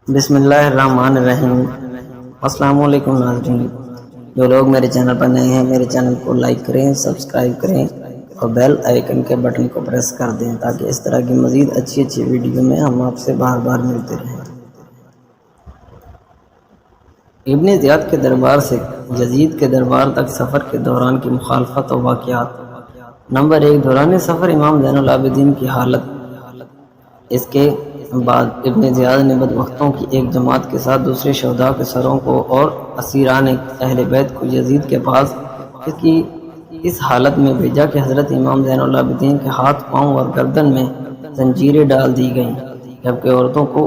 بسم اللہ الرحمن الرحیم۔ السلام علیکم ناظرین، جو لوگ میرے چینل پر نئے ہیں میرے چینل کو لائک کریں، سبسکرائب کریں اور بیل آئیکن کے بٹن کو پریس کر دیں تاکہ اس طرح کی مزید اچھی ویڈیو میں ہم آپ سے بار بار ملتے رہیں۔ ابن زیاد کے دربار سے یزید کے دربار تک سفر کے دوران کی مخالفت و واقعات۔ نمبر 1، دوران سفر امام زین العابدین کی حالت۔ اس کے بعد ابن زیاد نے بدبختوں کی ایک جماعت کے ساتھ دوسرے شہداء کے سروں کو اور اسیران اہل بیت کو یزید کے پاس اس حالت میں بھیجا کہ حضرت امام زین العابدین کے ہاتھ، پاؤں اور گردن میں زنجیریں ڈال دی گئیں، جبکہ عورتوں کو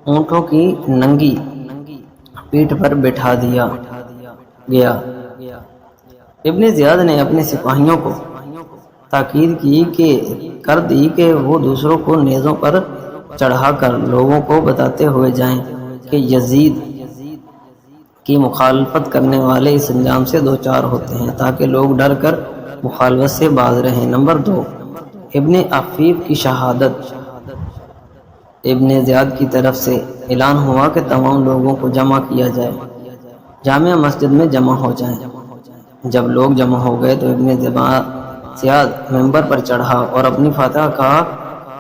اونٹوں کی ننگی پیٹھ پر بٹھا دیا گیا۔ ابن زیاد نے اپنے سپاہیوں کو تاکید کر دی کہ وہ دوسروں کو نیزوں پر چڑھا کر لوگوں کو بتاتے ہوئے جائیں کہ یزید کی مخالفت کرنے والے اس انجام سے دوچار ہوتے ہیں، تاکہ لوگ ڈر کر مخالفت سے باز رہیں۔ نمبر 2، ابن عفیف کی شہادت۔ ابن زیاد کی طرف سے اعلان ہوا کہ تمام لوگوں کو جمع کیا جائے، جامع مسجد میں جمع ہو جائیں۔ جب لوگ جمع ہو گئے تو ابن زیاد منبر پر چڑھا اور اپنی فاتحہ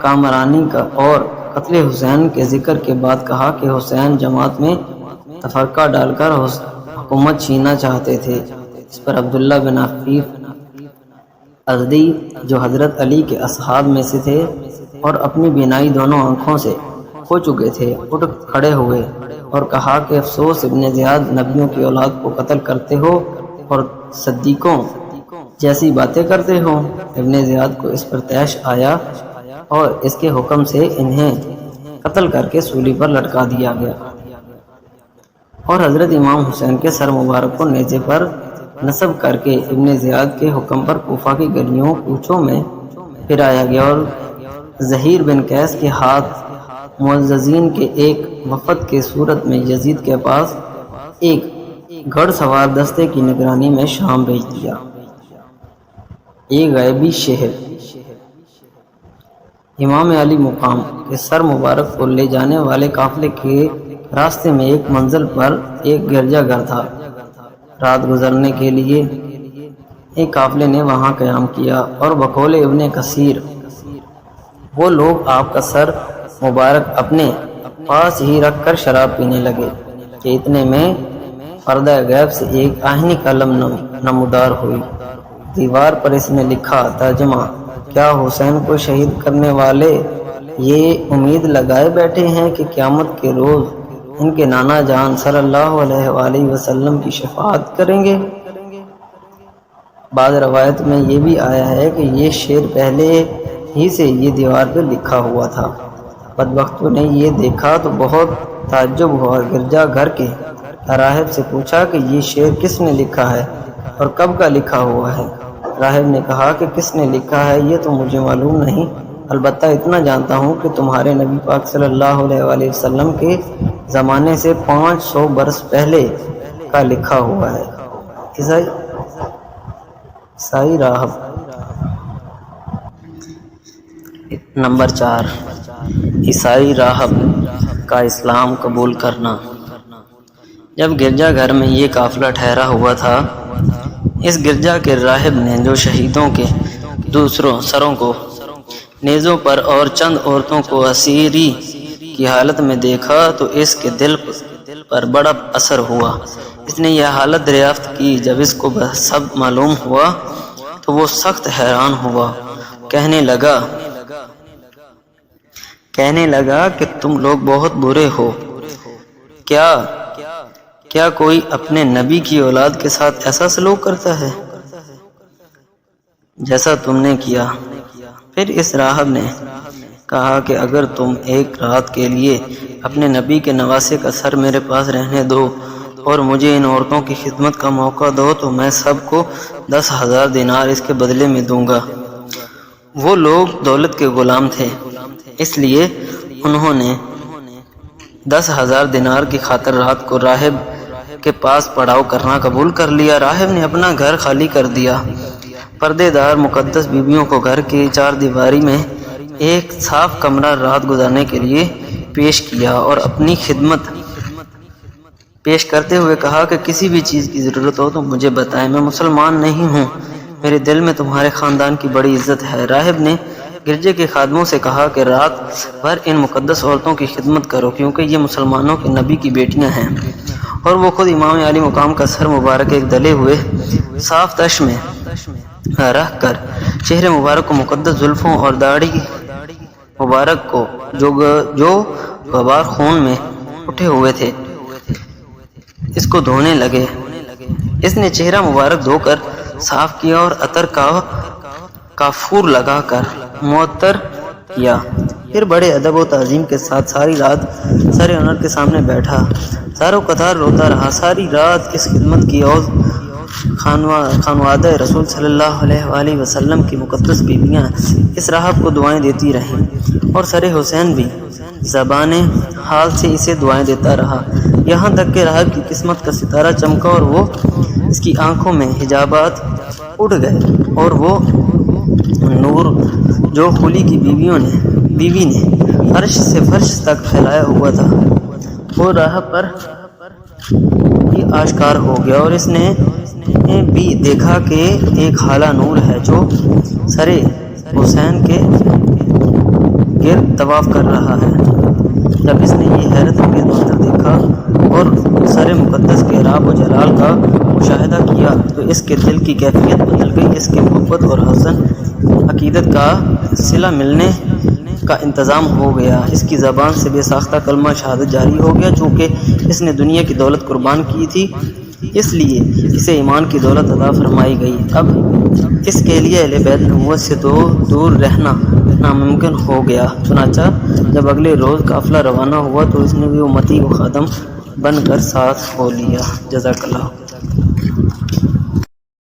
کامرانی کا اور قتل حسین کے ذکر کے بعد کہا کہ حسین جماعت میں تفرقہ ڈال کر حکومت چھیننا چاہتے تھے۔ اس پر عبداللہ بن عفیف ازدی، جو حضرت علی کے اصحاب میں سے تھے اور اپنی بینائی دونوں آنکھوں سے کھو چکے تھے، اٹھ کھڑے ہوئے اور کہا کہ افسوس ابن زیاد، نبیوں کی اولاد کو قتل کرتے ہو اور صدیقوں جیسی باتیں کرتے ہو۔ ابن زیاد کو اس پر طیش آیا اور اس کے حکم سے انہیں قتل کر کے سولی پر لٹکا دیا گیا اور حضرت امام حسین کے سر مبارک کو نیزے پر نصب کر کے ابن زیاد کے حکم پر کوفہ کی گلیوں کوچوں میں پھرایا گیا اور زہیر بن قیس کے ہاتھ معززین کے ایک وفد کے صورت میں یزید کے پاس ایک گھڑ سوار دستے کی نگرانی میں شام بھیج دیا۔ ایک غیبی شہر۔ امام علی مقام کے سر مبارک کو لے جانے والے قافلے کے راستے میں ایک منزل پر ایک گرجا گھر تھا۔ رات گزرنے کے لیے ایک قافلے نے وہاں قیام کیا اور بقول ابن کثیر وہ لوگ آپ کا سر مبارک اپنے پاس ہی رکھ کر شراب پینے لگے کہ اتنے میں پردہ غیب سے ایک آہنی قلم نمودار ہوئی۔ دیوار پر اس نے لکھا، ترجمہ: کیا حسین کو شہید کرنے والے یہ امید لگائے بیٹھے ہیں کہ قیامت کے روز ان کے نانا جان صلی اللہ علیہ وآلہ وسلم کی شفاعت کریں گے؟ بعض روایت میں یہ بھی آیا ہے کہ یہ شعر پہلے ہی سے یہ دیوار پر لکھا ہوا تھا۔ بدبختوں نے یہ دیکھا تو بہت تعجب ہوا، گرجا گھر کے راہب سے پوچھا کہ یہ شعر کس نے لکھا ہے اور کب کا لکھا ہوا ہے؟ راہب نے کہا کہ کس نے لکھا ہے یہ تو مجھے معلوم نہیں، البتہ اتنا جانتا ہوں کہ تمہارے نبی پاک صلی اللہ علیہ وآلہ وسلم کے زمانے سے 500 برس پہلے کا لکھا ہوا ہے۔ عیسائی راہب۔ نمبر 4، عیسائی راہب کا اسلام قبول کرنا۔ جب گرجا گھر میں یہ قافلہ ٹھہرا ہوا تھا، اس گرجا کے راہب نے جو شہیدوں کے دوسروں سروں کو نیزوں پر اور چند عورتوں کو اسیری کی حالت میں دیکھا تو اس کے دل پر بڑا اثر ہوا۔ اس نے یہ حالت دریافت کی۔ جب اس کو سب معلوم ہوا تو وہ سخت حیران ہوا، کہنے لگا کہ تم لوگ بہت برے ہو۔ کیا کوئی اپنے نبی کی اولاد کے ساتھ ایسا سلوک کرتا ہے جیسا تم نے کیا؟ پھر اس راہب نے کہا کہ اگر تم ایک رات کے لیے اپنے نبی کے نواسے کا سر میرے پاس رہنے دو اور مجھے ان عورتوں کی خدمت کا موقع دو تو میں سب کو 10,000 دینار اس کے بدلے میں دوں گا۔ وہ لوگ دولت کے غلام تھے، اس لیے انہوں نے 10,000 دینار کی خاطر رات کو راہب کے پاس پڑاؤ کرنا قبول کر لیا۔ راہب نے اپنا گھر خالی کر دیا۔ پردے دار مقدس بیویوں کو گھر کی 4 دیواری میں ایک صاف کمرہ رات گزارنے کے لیے پیش کیا اور اپنی خدمت پیش کرتے ہوئے کہا کہ کسی بھی چیز کی ضرورت ہو تو مجھے بتائیں، میں مسلمان نہیں ہوں، میرے دل میں تمہارے خاندان کی بڑی عزت ہے۔ راہب نے گرجے کے خادموں سے کہا کہ رات بھر ان مقدس عورتوں کی خدمت کرو، کیونکہ یہ مسلمانوں کے نبی کی بیٹیاں ہیں، اور وہ خود امام علی مقام کا سر مبارک ایک دلے ہوئے صاف تش میں رکھ کر چہرے مبارک کو مقدس زلفوں اور داڑھی مبارک کو جو غبار خون میں اٹھے ہوئے تھے اس کو دھونے لگے۔ اس نے چہرہ مبارک دھو کر صاف کیا اور عطر کا کافور لگا کر معطر کیا، پھر بڑے ادب و تعظیم کے ساتھ ساری رات سر انور کے سامنے بیٹھا، زارو قطار روتا رہا۔ ساری رات اس خدمت کی اور خانوادہ رسول صلی اللہ علیہ وآلہ وسلم کی مقدس بیویاں اس راہب کو دعائیں دیتی رہیں، اور سر حسین بھی زبان حال سے اسے دعائیں دیتا رہا، یہاں تک کہ راہب کی قسمت کا ستارہ چمکا اور وہ اس کی آنکھوں میں حجابات اڑ گئے، اور وہ نور جو خلی کی بیوی نے فرش سے فرش تک پھیلایا ہوا تھا وہ راہب پر بھی آشکار ہو گیا، اور اس نے بھی دیکھا کہ ایک حالہ نور ہے جو سر حسین کے گرد طواف کر رہا ہے۔ جب اس نے یہ حیرت انگیز منظر دیکھا اور سر مقدس کے راب و جلال کا مشاہدہ کیا تو اس کے دل کی کیفیت بدل گئی، اس کے محبت اور حسن عقیدت کا صلہ ملنے کا انتظام ہو گیا، اس کی زبان سے بے ساختہ کلمہ شہادت جاری ہو گیا۔ چونکہ اس نے دنیا کی دولت قربان کی تھی اس لیے اسے ایمان کی دولت عطا فرمائی گئی، اب اس کے لیے اہل بیت نبوت سے دور رہنا ناممکن ہو گیا۔ چنانچہ جب اگلے روز قافلہ روانہ ہوا تو اس نے بھی امتی و خادم بن کر ساتھ ہو لیا۔ جزاک اللہ۔